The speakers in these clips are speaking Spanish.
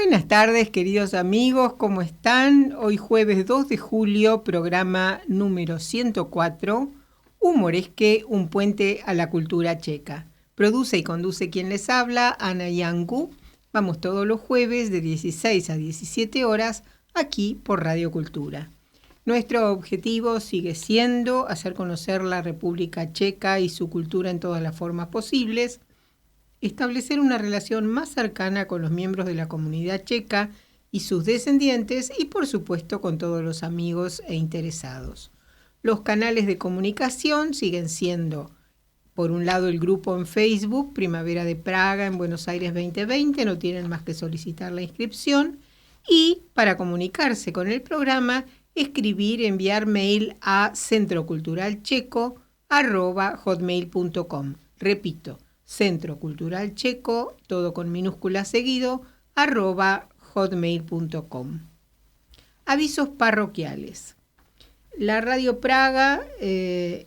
Buenas tardes, queridos amigos, ¿cómo están? Hoy jueves 2 de julio, programa número 104, Humoresque, un puente a la cultura checa. Produce y conduce quien les habla, Ana Yangu. Vamos todos los jueves de 16 a 17 horas aquí por Radio Cultura. Nuestro objetivo sigue siendo hacer conocer la República Checa y su cultura en todas las formas posibles, establecer una relación más cercana con los miembros de la comunidad checa y sus descendientes y, por supuesto, con todos los amigos e interesados. Los canales de comunicación siguen siendo, por un lado, el grupo en Facebook, Primavera de Praga en Buenos Aires 2020, no tienen más que solicitar la inscripción, y para comunicarse con el programa, enviar mail a centroculturalcheco@hotmail.com. Repito, Centro Cultural Checo, todo con minúsculas seguido, @hotmail.com. Avisos parroquiales. La Radio Praga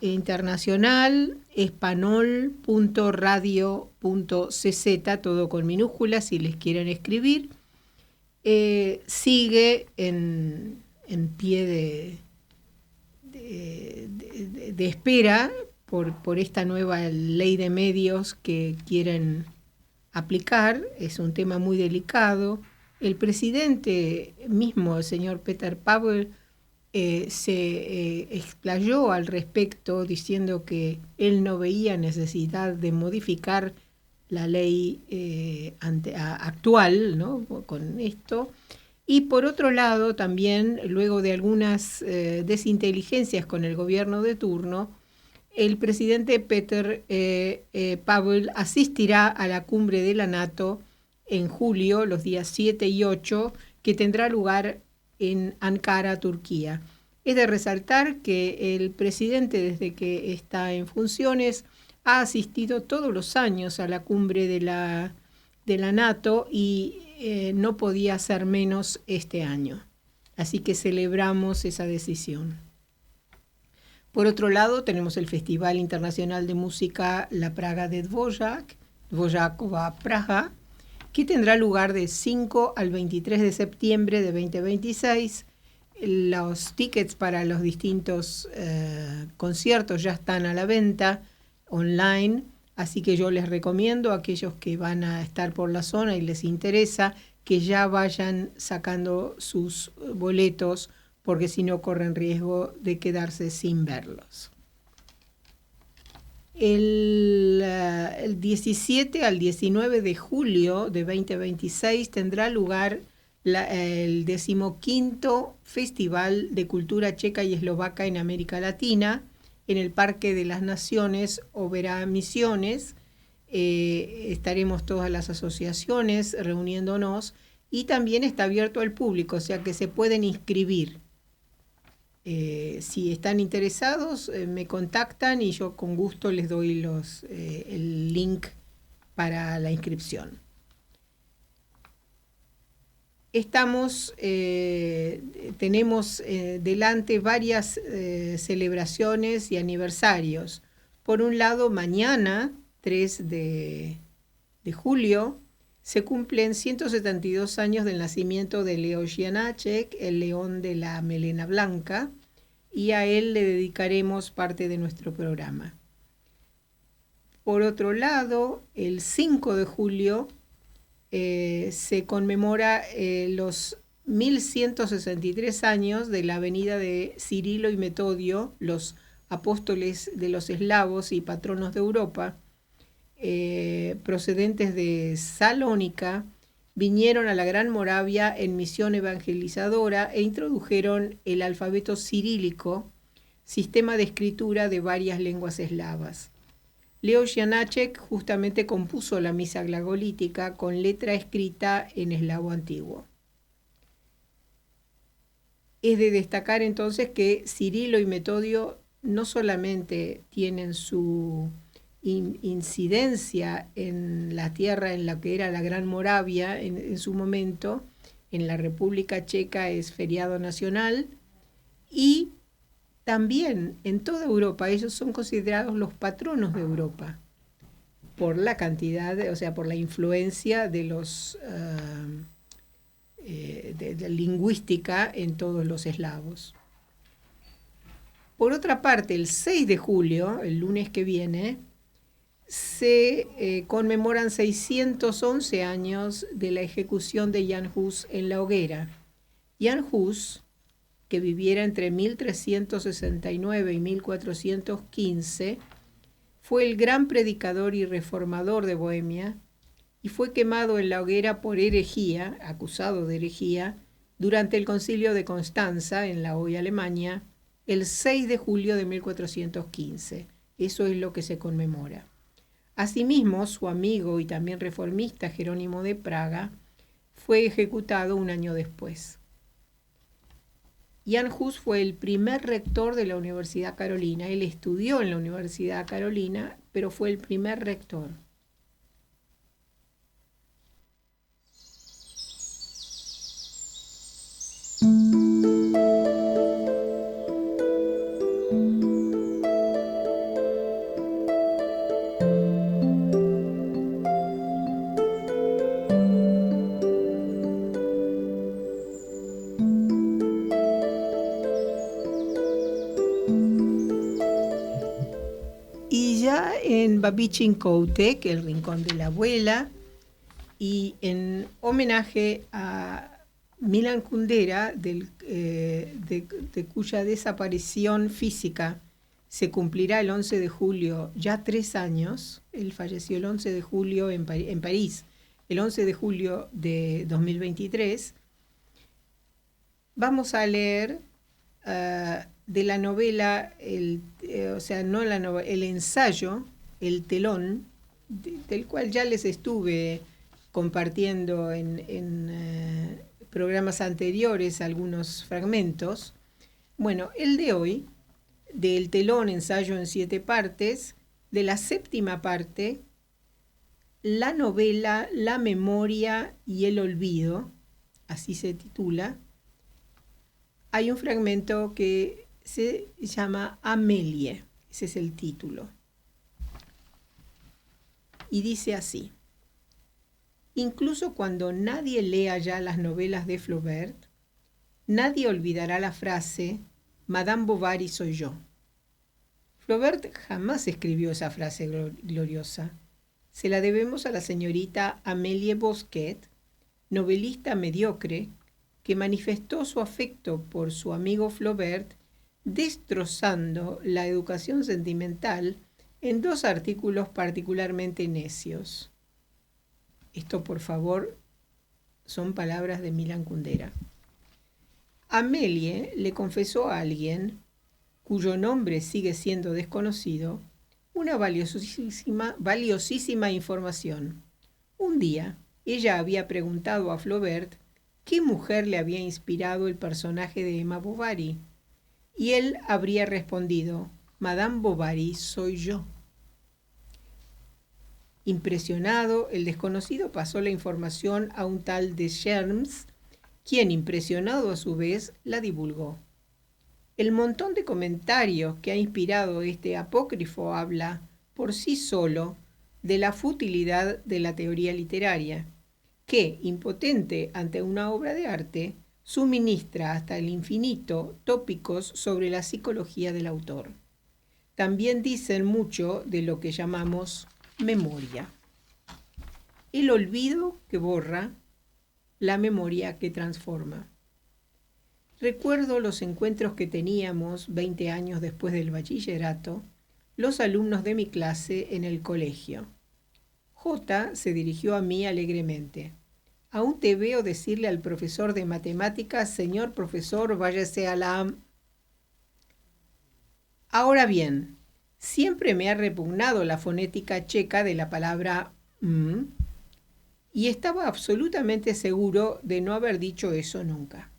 Internacional, espanol.radio.cz, todo con minúsculas si les quieren escribir, sigue en pie de espera por esta nueva ley de medios que quieren aplicar. Es un tema muy delicado. El presidente mismo, el señor Peter Pavel, se explayó al respecto diciendo que él no veía necesidad de modificar la ley actual, ¿no?, con esto. Y por otro lado, también, luego de algunas desinteligencias con el gobierno de turno, el presidente Peter Pavel asistirá a la cumbre de la NATO en julio, los días 7 y 8, que tendrá lugar en Ankara, Turquía. Es de resaltar que el presidente, desde que está en funciones, ha asistido todos los años a la cumbre de la NATO y no podía ser menos este año. Así que celebramos esa decisión. Por otro lado, tenemos el Festival Internacional de Música La Praga de Dvořák, Dvořákova Praha, que tendrá lugar del 5 al 23 de septiembre de 2026. Los tickets para los distintos conciertos ya están a la venta online, así que yo les recomiendo a aquellos que van a estar por la zona y les interesa que ya vayan sacando sus boletos, porque si no corren riesgo de quedarse sin verlos. El 17 al 19 de julio de 2026 tendrá lugar el 15º Festival de Cultura Checa y Eslovaca en América Latina, en el Parque de las Naciones Oberá Misiones. Estaremos todas las asociaciones reuniéndonos y también está abierto al público, o sea que se pueden inscribir. Si están interesados, me contactan y yo con gusto les doy el link para la inscripción. Tenemos delante varias celebraciones y aniversarios. Por un lado, mañana, 3 de julio, se cumplen 172 años del nacimiento de Leoš Janáček, el león de la melena blanca, y a él le dedicaremos parte de nuestro programa. Por otro lado, el 5 de julio se conmemora los 1163 años de la venida de Cirilo y Metodio, los apóstoles de los eslavos y patronos de Europa, procedentes de Salónica, vinieron a la Gran Moravia en misión evangelizadora e introdujeron el alfabeto cirílico, sistema de escritura de varias lenguas eslavas. Leoš Janáček justamente compuso la misa glagolítica con letra escrita en eslavo antiguo. Es de destacar entonces que Cirilo y Metodio no solamente tienen su incidencia en la tierra en la que era la Gran Moravia en su momento, en la República Checa es feriado nacional, y también en toda Europa ellos son considerados los patronos de Europa por la cantidad, por la influencia de los de lingüística en todos los eslavos. Por otra parte, el 6 de julio, el lunes que viene, se conmemoran 611 años de la ejecución de Jan Hus en la hoguera. Jan Hus, que viviera entre 1369 y 1415, fue el gran predicador y reformador de Bohemia y fue quemado en la hoguera por herejía, acusado de herejía, durante el concilio de Constanza, en la hoy Alemania, el 6 de julio de 1415. Eso es lo que se conmemora. Asimismo, su amigo y también reformista Jerónimo de Praga fue ejecutado un año después. Jan Hus fue el primer rector de la Universidad Carolina. Él estudió en la Universidad Carolina, pero fue el primer rector. Y ya en Babichin Coutek, el rincón de la abuela, y en homenaje a Milan Kundera, de cuya desaparición física se cumplirá el 11 de julio, ya 3 años. Él falleció el 11 de julio en París, el 11 de julio de 2023. Vamos a leer de la novela, el ensayo, El telón, del cual ya les estuve compartiendo en programas anteriores algunos fragmentos. Bueno, el de hoy, del telón, ensayo en 7 partes, de la 7ª parte, la novela La memoria y el olvido, así se titula. Hay un fragmento que se llama Amélie, ese es el título. Y dice así: incluso cuando nadie lea ya las novelas de Flaubert, nadie olvidará la frase Madame Bovary soy yo. Flaubert jamás escribió esa frase gloriosa. Se la debemos a la señorita Amélie Bosquet, novelista mediocre, que manifestó su afecto por su amigo Flaubert destrozando la educación sentimental en 2 artículos particularmente necios. Esto, por favor, son palabras de Milan Kundera. Amélie le confesó a alguien, cuyo nombre sigue siendo desconocido, una valiosísima información. Un día, ella había preguntado a Flaubert qué mujer le había inspirado el personaje de Emma Bovary, y él habría respondido: Madame Bovary soy yo. Impresionado, el desconocido pasó la información a un tal Deschamps, quien, impresionado a su vez, la divulgó. El montón de comentarios que ha inspirado este apócrifo habla, por sí solo, de la futilidad de la teoría literaria, que, impotente ante una obra de arte, suministra hasta el infinito tópicos sobre la psicología del autor. También dicen mucho de lo que llamamos memoria. El olvido que borra, la memoria que transforma. Recuerdo los encuentros que teníamos 20 años después del bachillerato, los alumnos de mi clase en el colegio. J. se dirigió a mí alegremente. Aún te veo decirle al profesor de matemáticas: señor profesor, váyase a la... Ahora bien, siempre me ha repugnado la fonética checa de la palabra y estaba absolutamente seguro de no haber dicho eso nunca.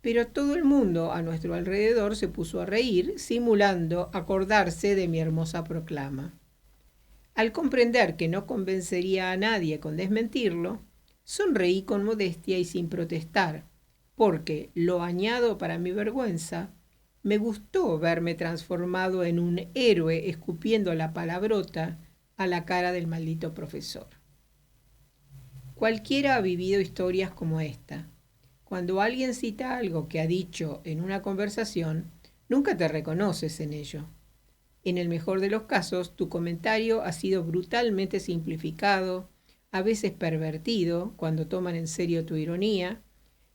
Pero todo el mundo a nuestro alrededor se puso a reír, simulando acordarse de mi hermosa proclama. Al comprender que no convencería a nadie con desmentirlo, sonreí con modestia y sin protestar, porque, lo añado para mi vergüenza, me gustó verme transformado en un héroe escupiendo la palabrota a la cara del maldito profesor. Cualquiera ha vivido historias como esta. Cuando alguien cita algo que ha dicho en una conversación, nunca te reconoces en ello. En el mejor de los casos, tu comentario ha sido brutalmente simplificado, a veces pervertido cuando toman en serio tu ironía,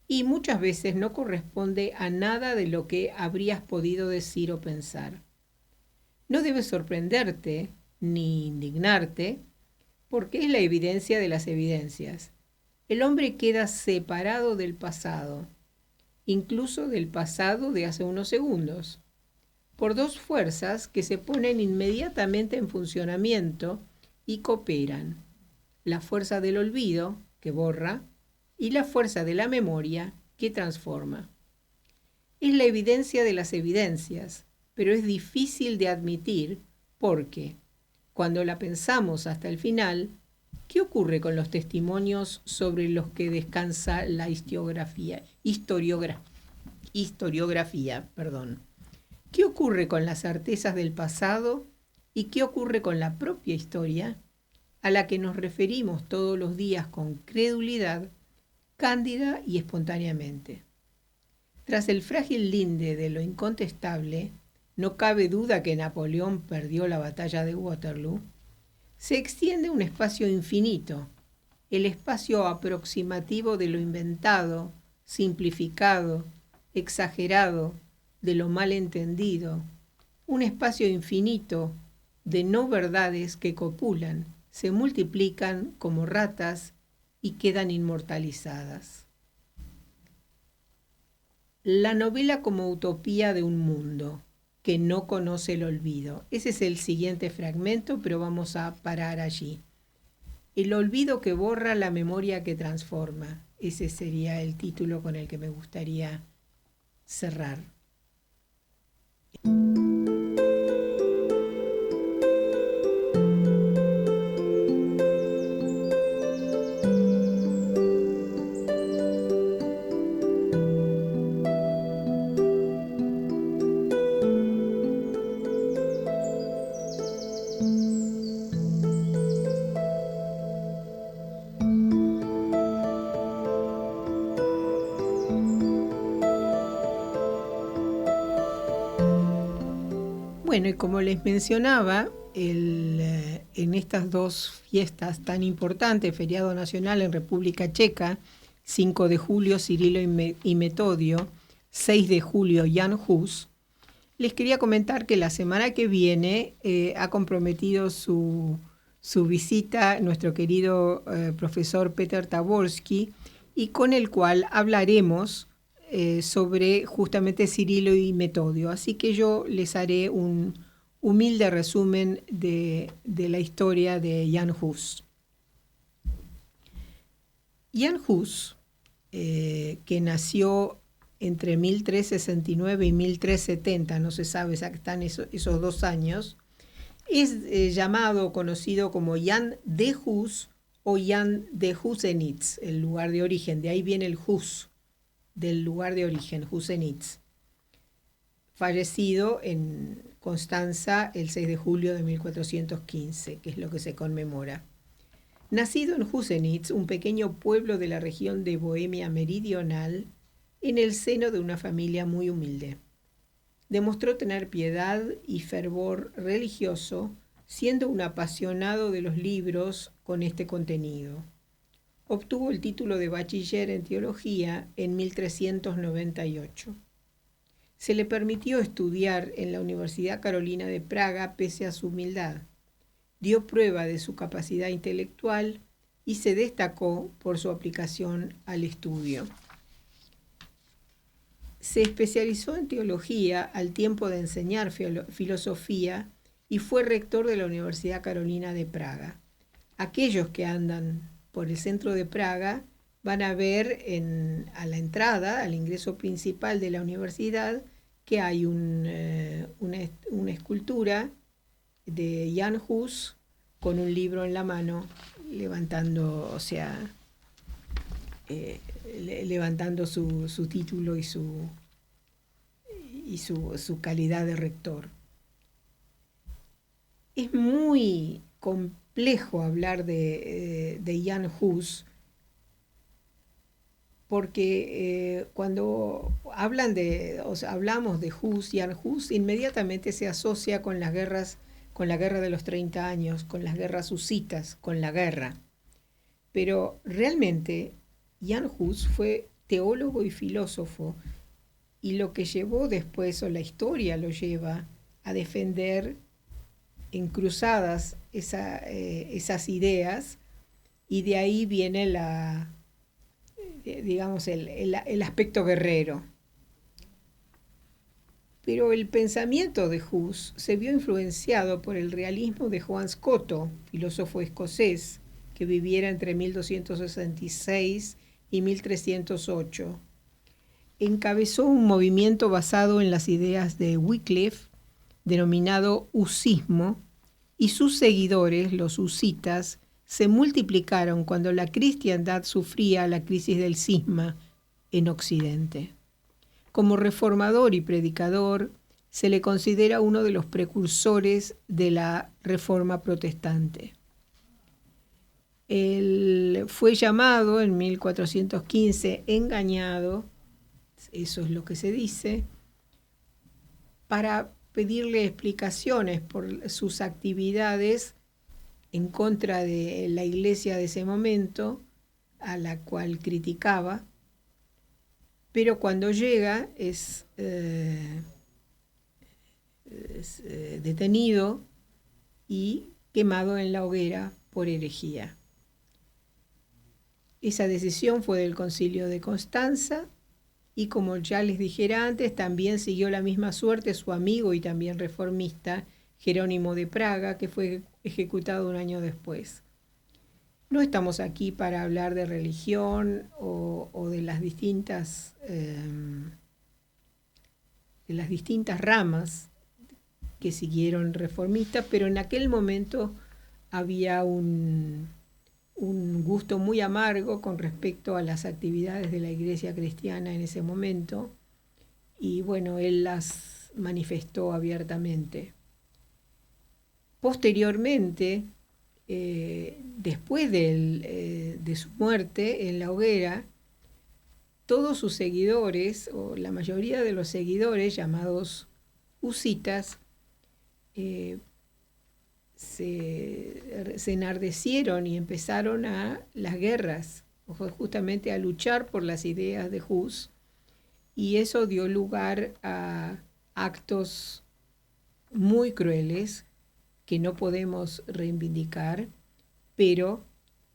y muchas veces no corresponde a nada de lo que habrías podido decir o pensar. No debes sorprenderte ni indignarte, porque es la evidencia de las evidencias. El hombre queda separado del pasado, incluso del pasado de hace unos segundos, por dos fuerzas que se ponen inmediatamente en funcionamiento y cooperan: la fuerza del olvido, que borra, y la fuerza de la memoria, que transforma. Es la evidencia de las evidencias, pero es difícil de admitir porque, cuando la pensamos hasta el final, ¿qué ocurre con los testimonios sobre los que descansa la historiografía? ¿Qué ocurre con las certezas del pasado y qué ocurre con la propia historia, a la que nos referimos todos los días con credulidad, cándida y espontáneamente? Tras el frágil linde de lo incontestable, no cabe duda que Napoleón perdió la batalla de Waterloo, se extiende un espacio infinito, el espacio aproximativo de lo inventado, simplificado, exagerado, de lo malentendido, un espacio infinito de no verdades que copulan, se multiplican como ratas y quedan inmortalizadas. La novela como utopía de un mundo que no conoce el olvido. Ese es el siguiente fragmento, pero vamos a parar allí. El olvido que borra, la memoria que transforma. Ese sería el título con el que me gustaría cerrar. Bueno, y como les mencionaba, en estas dos fiestas tan importantes, feriado nacional en República Checa, 5 de julio Cirilo y Metodio, 6 de julio Jan Hus, les quería comentar que la semana que viene ha comprometido su visita nuestro querido profesor Peter Taborski, y con el cual hablaremos sobre justamente Cirilo y Metodio. Así que yo les haré un humilde resumen de la historia de Jan Hus. Jan Hus, que nació entre 1369 y 1370, no se sabe exactamente esos 2 años, es llamado, conocido como Jan de Hus o Jan de Husenitz, el lugar de origen. De ahí viene el Hus, del lugar de origen, Husenitz. Fallecido en Constanza el 6 de julio de 1415, que es lo que se conmemora. Nacido en Husenitz, un pequeño pueblo de la región de Bohemia Meridional, en el seno de una familia muy humilde. Demostró tener piedad y fervor religioso, siendo un apasionado de los libros con este contenido. Obtuvo el título de bachiller en teología en 1398. Se le permitió estudiar en la Universidad Carolina de Praga pese a su humildad. Dio prueba de su capacidad intelectual y se destacó por su aplicación al estudio. Se especializó en teología al tiempo de enseñar filosofía y fue rector de la Universidad Carolina de Praga. Aquellos que andan por el centro de Praga van a ver a la entrada, al ingreso principal de la universidad, que hay una escultura de Jan Hus con un libro en la mano, levantando su título y su calidad de rector. Es muy complejo hablar de Jan Hus porque cuando hablamos de Hus, Jan Hus inmediatamente se asocia con las guerras, con la guerra de los 30 años, con las guerras husitas, con la guerra. Pero realmente Jan Hus fue teólogo y filósofo, y lo que llevó después, o la historia lo lleva, a defender en cruzadas esas ideas, y de ahí viene digamos, el aspecto guerrero. Pero el pensamiento de Hus se vio influenciado por el realismo de Juan Scotto, filósofo escocés, que viviera entre 1266 y 1308. Encabezó un movimiento basado en las ideas de Wycliffe, denominado husismo, y sus seguidores, los husitas, se multiplicaron cuando la cristiandad sufría la crisis del cisma en Occidente. Como reformador y predicador, se le considera uno de los precursores de la Reforma protestante. Él fue llamado en 1415 engañado, eso es lo que se dice, para pedirle explicaciones por sus actividades en contra de la iglesia de ese momento, a la cual criticaba, pero cuando llega es detenido y quemado en la hoguera por herejía. Esa decisión fue del Concilio de Constanza, y como ya les dijera antes, también siguió la misma suerte su amigo y también reformista Jerónimo de Praga, que fue ejecutado un año después. No estamos aquí para hablar de religión o de las distintas ramas que siguieron reformistas, pero en aquel momento había un gusto muy amargo con respecto a las actividades de la iglesia cristiana en ese momento, y bueno, él las manifestó abiertamente. Posteriormente, después de su muerte en la hoguera, todos sus seguidores, o la mayoría de los seguidores llamados husitas, se enardecieron y empezaron a las guerras, justamente a luchar por las ideas de Hus, y eso dio lugar a actos muy crueles que no podemos reivindicar, pero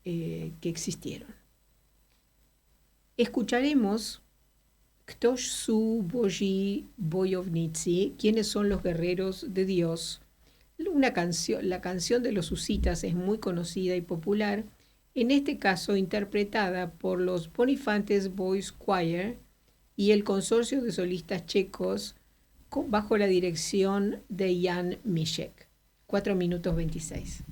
que existieron. Escucharemos Ktoś su Boży Bojownicy, ¿quiénes son los guerreros de Dios? La canción de los husitas es muy conocida y popular, en este caso interpretada por los Bonifantes Boys Choir y el consorcio de solistas checos bajo la dirección de Jan Mišek. 4 minutos 26.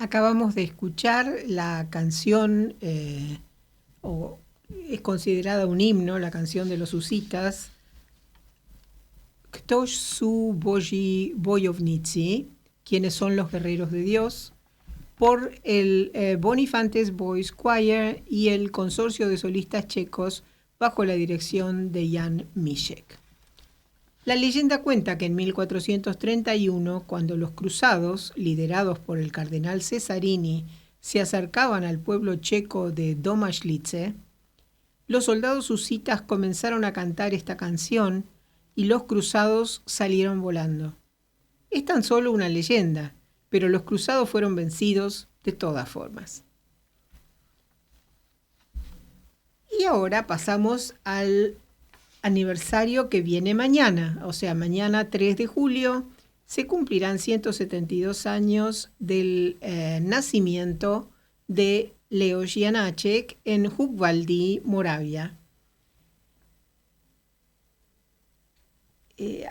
Acabamos de escuchar la canción, es considerada un himno, la canción de los husitas, Ktoś su bojownicy, quienes son los guerreros de Dios, por el Bonifantes Boys Choir y el Consorcio de Solistas Checos bajo la dirección de Jan Mišek. La leyenda cuenta que en 1431, cuando los cruzados, liderados por el cardenal Cesarini, se acercaban al pueblo checo de Domažlice, los soldados husitas comenzaron a cantar esta canción y los cruzados salieron volando. Es tan solo una leyenda, pero los cruzados fueron vencidos de todas formas. Y ahora pasamos al aniversario que viene mañana, o sea, mañana 3 de julio, se cumplirán 172 años del nacimiento de Leoš Janáček en Húbvalí, Moravia.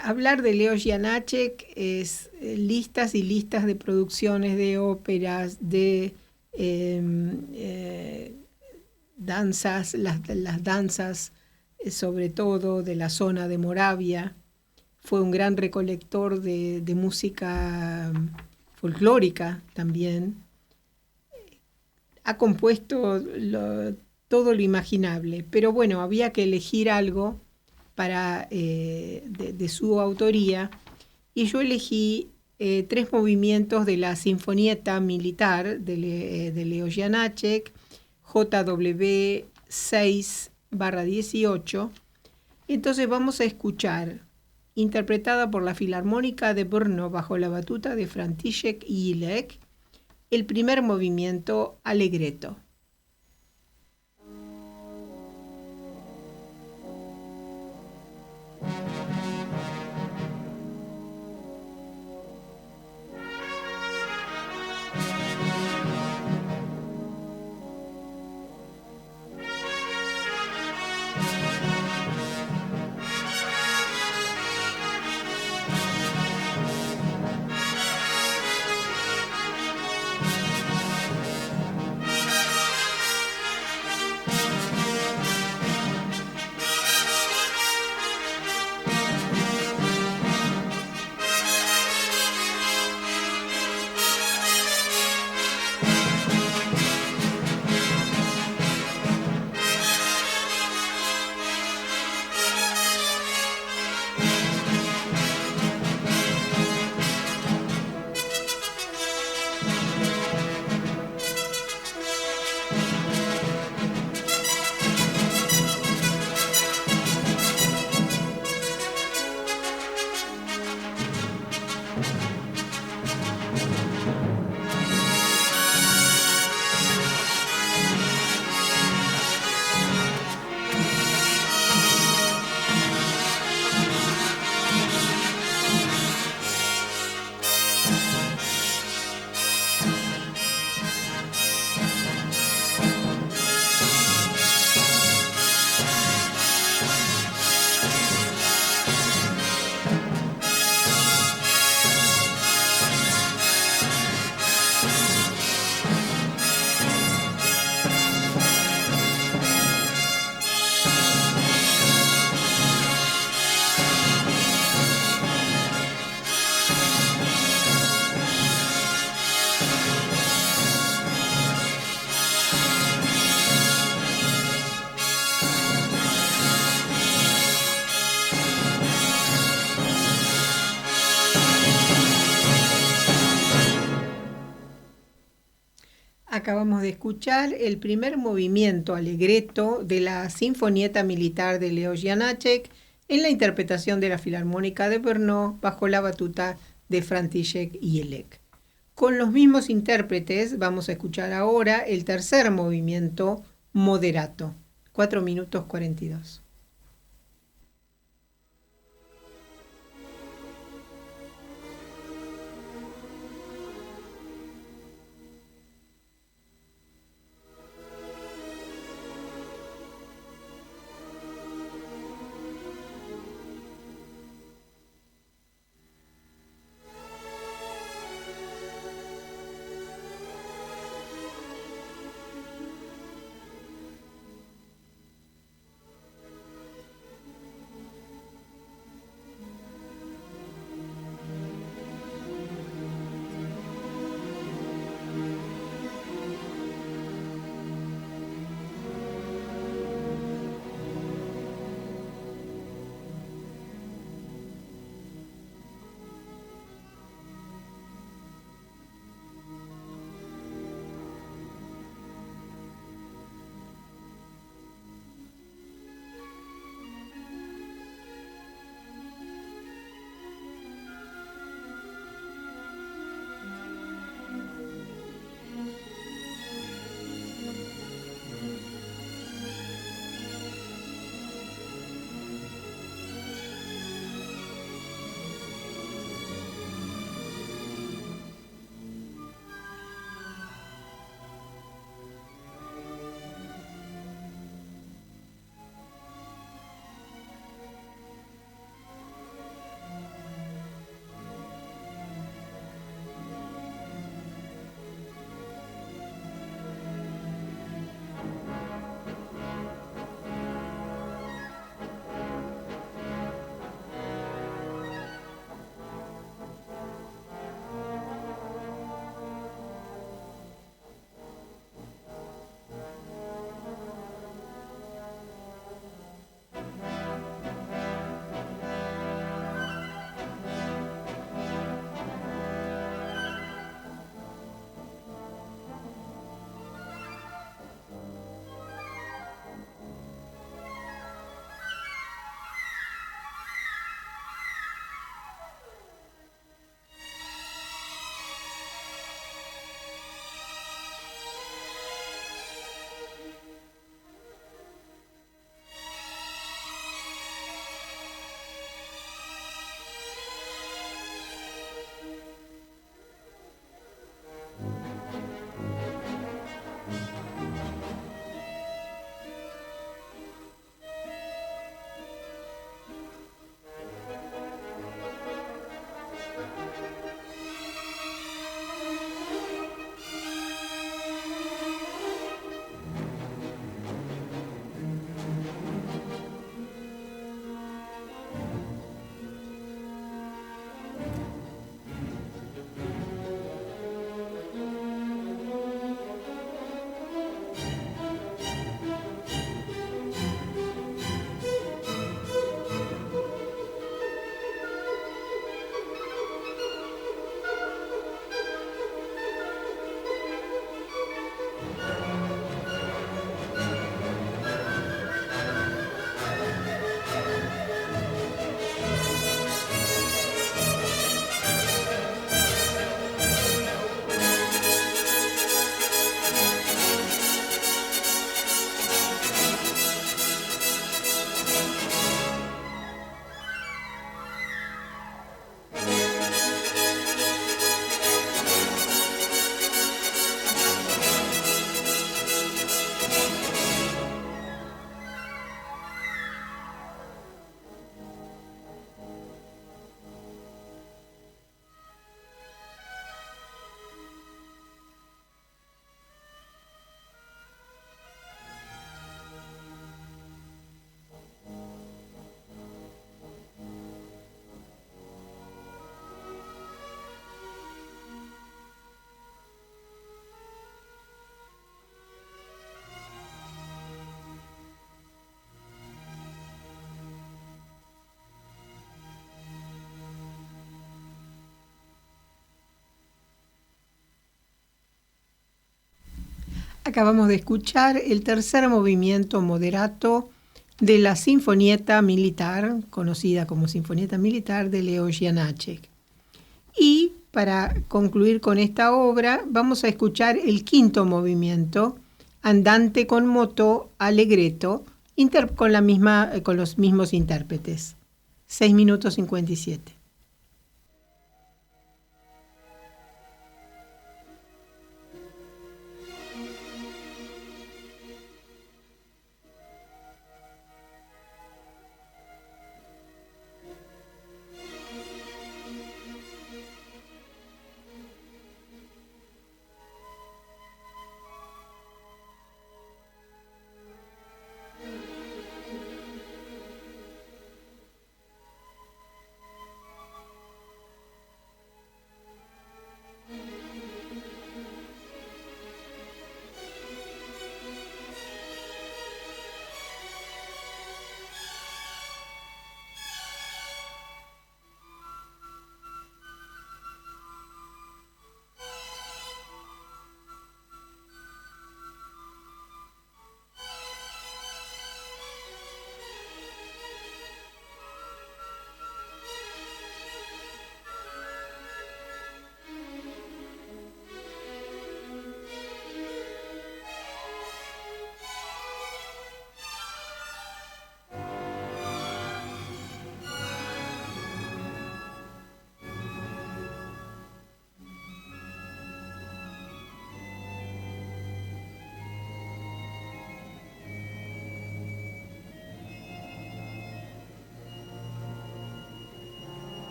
Hablar de Leoš Janáček es listas y listas de producciones de óperas, de danzas, las danzas sobre todo de la zona de Moravia. Fue un gran recolector de música folclórica también. Ha compuesto todo lo imaginable, pero bueno, había que elegir algo para, de su autoría, y yo elegí 3 movimientos de la Sinfonietta Militar de Leoš Janáček, JW 6/18. Entonces vamos a escuchar, interpretada por la Filarmónica de Brno bajo la batuta de František Jílek, el primer movimiento Allegretto. Acabamos de escuchar el primer movimiento allegretto de la Sinfonietta Militar de Leo Janáček en la interpretación de la Filarmónica de Brno bajo la batuta de František Jelek. Con los mismos intérpretes vamos a escuchar ahora el tercer movimiento moderato, 4 minutos 42. Acabamos de escuchar el tercer movimiento moderato de la Sinfonietta Militar, conocida como Sinfonietta Militar de Leo Janáček. Y para concluir con esta obra, vamos a escuchar el quinto movimiento, Andante con moto allegretto, con los mismos intérpretes. 6 minutos 57.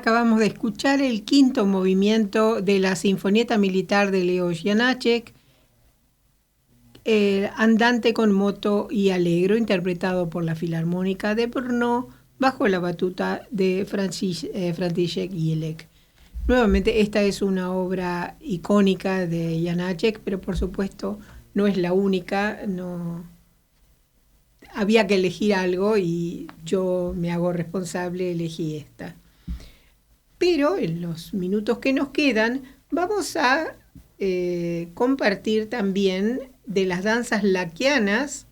acabamos de escuchar el quinto movimiento de la Sinfonietta Militar de Leos Janáček, Andante con moto y Allegro, interpretado por la Filarmónica de Brno, bajo la batuta de František Jílek. Nuevamente, esta es una obra icónica de Janáček, pero por supuesto no es la única, no... Había que elegir algo y yo me hago responsable, elegí esta. Pero en los minutos que nos quedan vamos a compartir también de las danzas laquianas.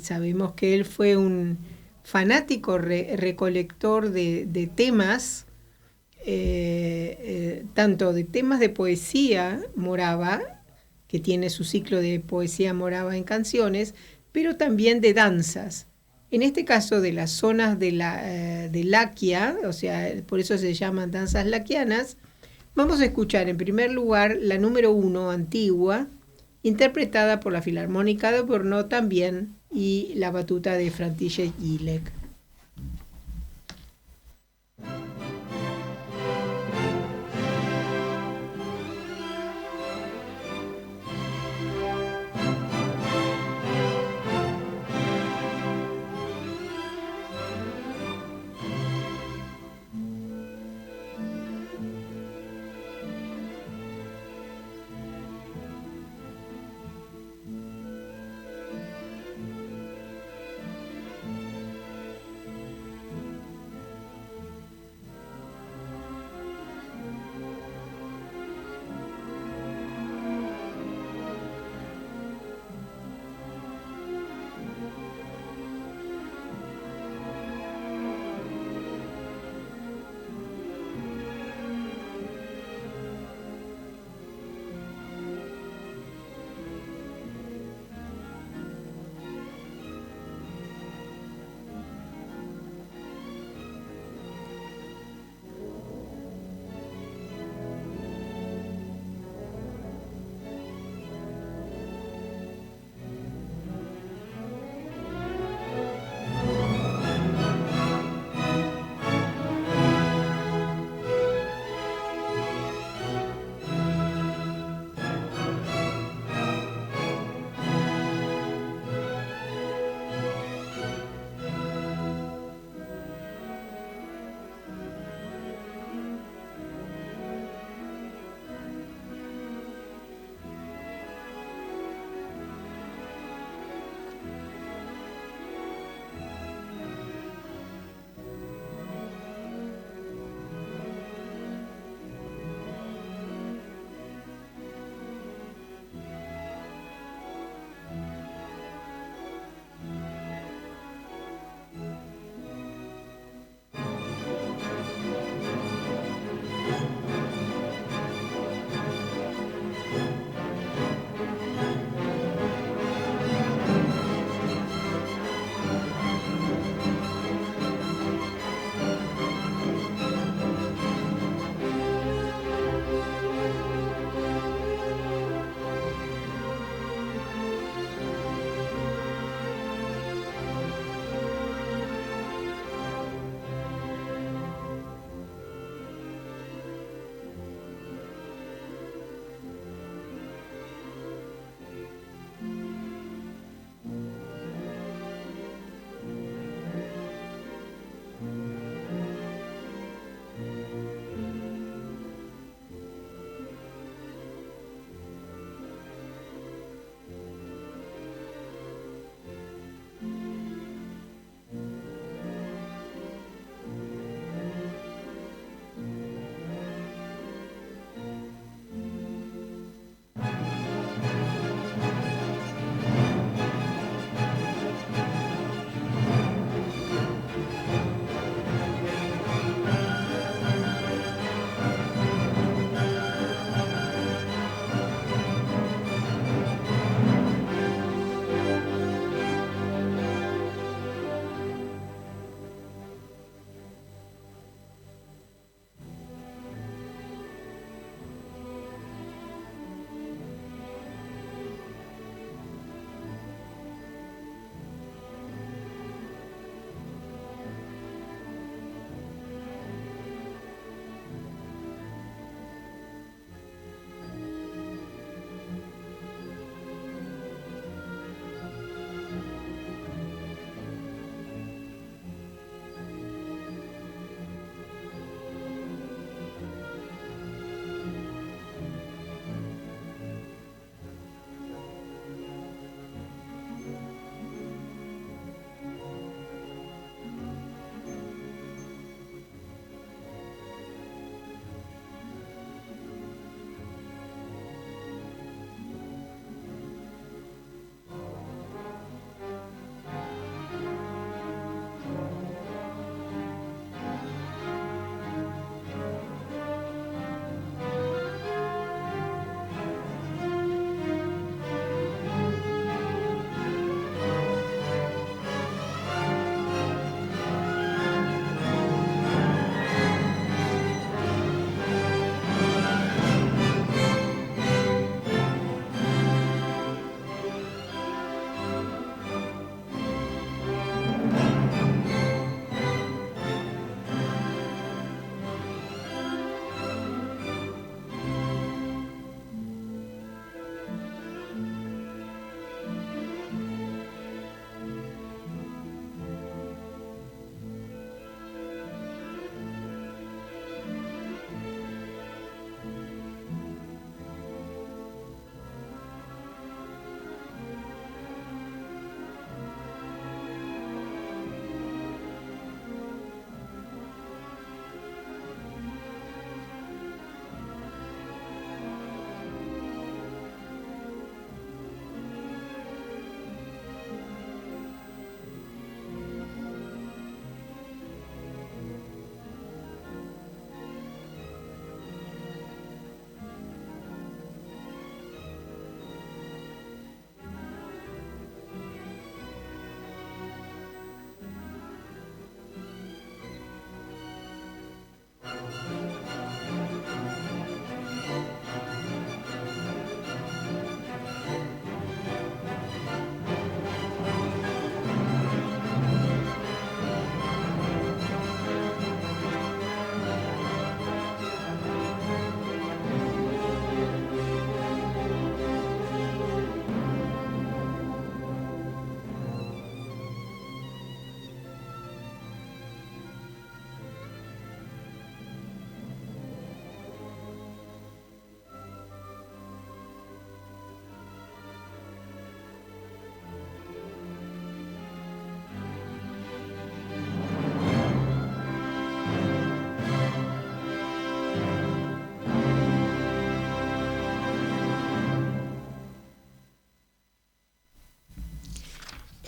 Sabemos que él fue un fanático recolector de temas, tanto de temas de poesía morava, que tiene su ciclo de poesía morava en canciones, pero también de danzas. En este caso de las zonas de Laquia, o sea, por eso se llaman danzas laquianas, vamos a escuchar en primer lugar la número 1, Antigua, interpretada por la Filarmónica de Brno también y la batuta de František Jílek.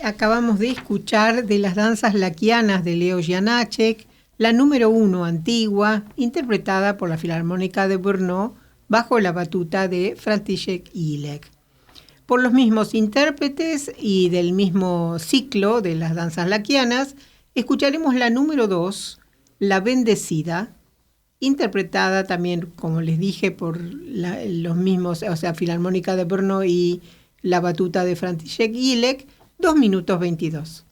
acabamos de escuchar de las danzas laquianas de Leo Janáček, la número 1 antigua, interpretada por la Filarmónica de Brno bajo la batuta de František Ilek. Por los mismos intérpretes y del mismo ciclo de las danzas laquianas, escucharemos la número 2, La Bendecida, interpretada también, como les dije, por los mismos, o sea, Filarmónica de Brno y la batuta de František Ilek, 2 minutos 22.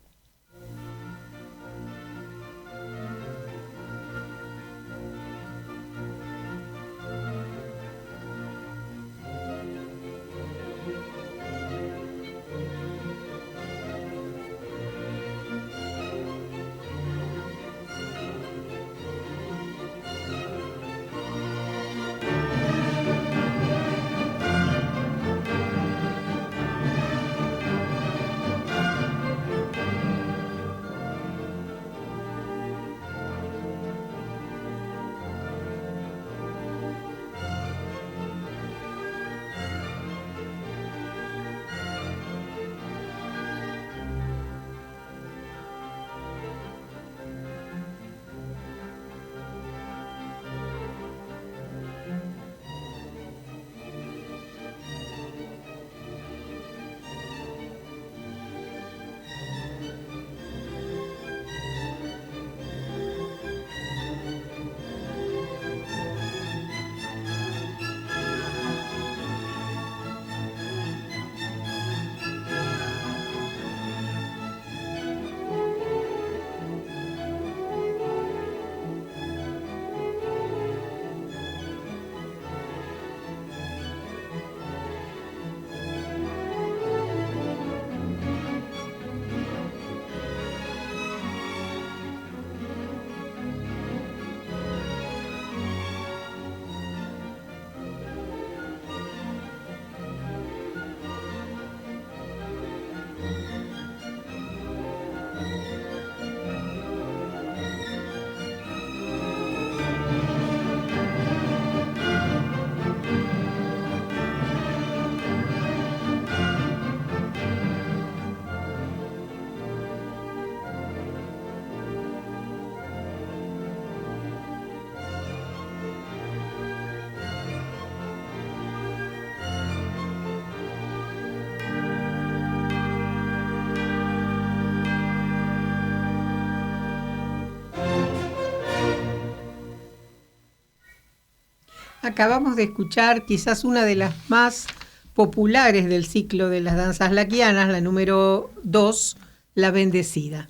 Acabamos de escuchar quizás una de las más populares del ciclo de las danzas laquianas, la número 2, La Bendecida.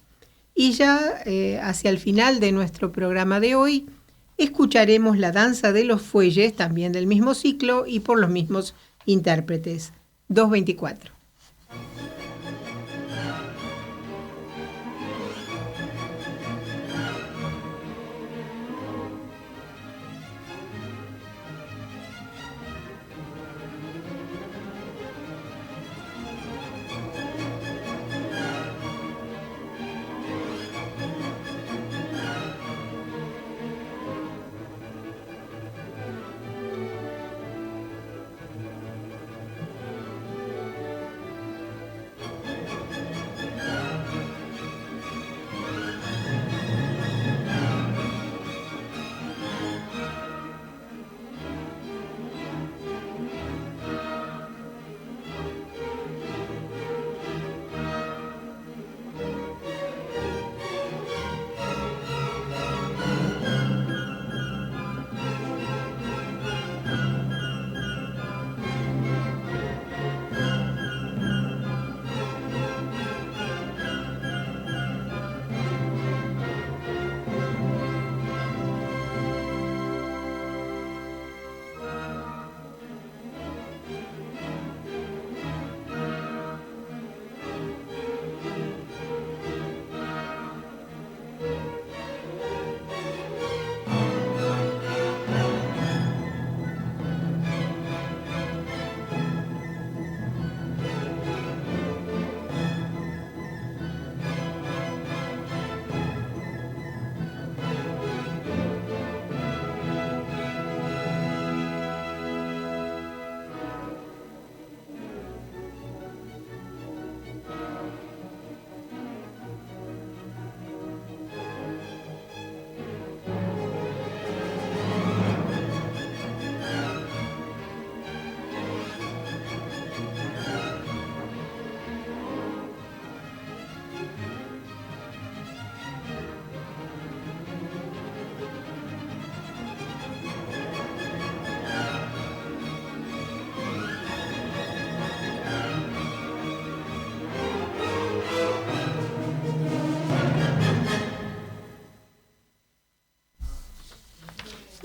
Y ya hacia el final de nuestro programa de hoy, escucharemos la danza de los fuelles, también del mismo ciclo y por los mismos intérpretes. 224.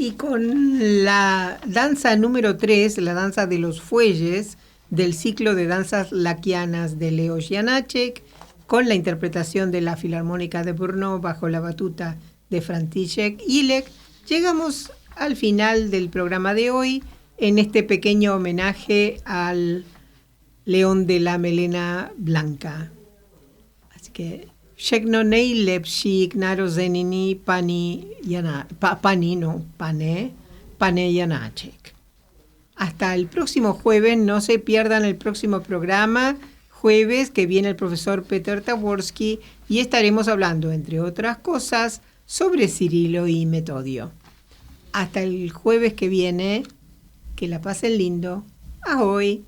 Y con la danza número 3, la danza de los fuelles, del ciclo de danzas laquianas de Leos Janáček, con la interpretación de la Filarmónica de Brno bajo la batuta de František Ilek, llegamos al final del programa de hoy en este pequeño homenaje al León de la Melena Blanca. Así que všechno nejlepší k narozeniny pane Janáček. Hasta el próximo jueves, no se pierdan el próximo programa, jueves, que viene el profesor Peter Taborski y estaremos hablando, entre otras cosas, sobre Cirilo y Metodio. Hasta el jueves que viene, que la pasen lindo. Ahoy.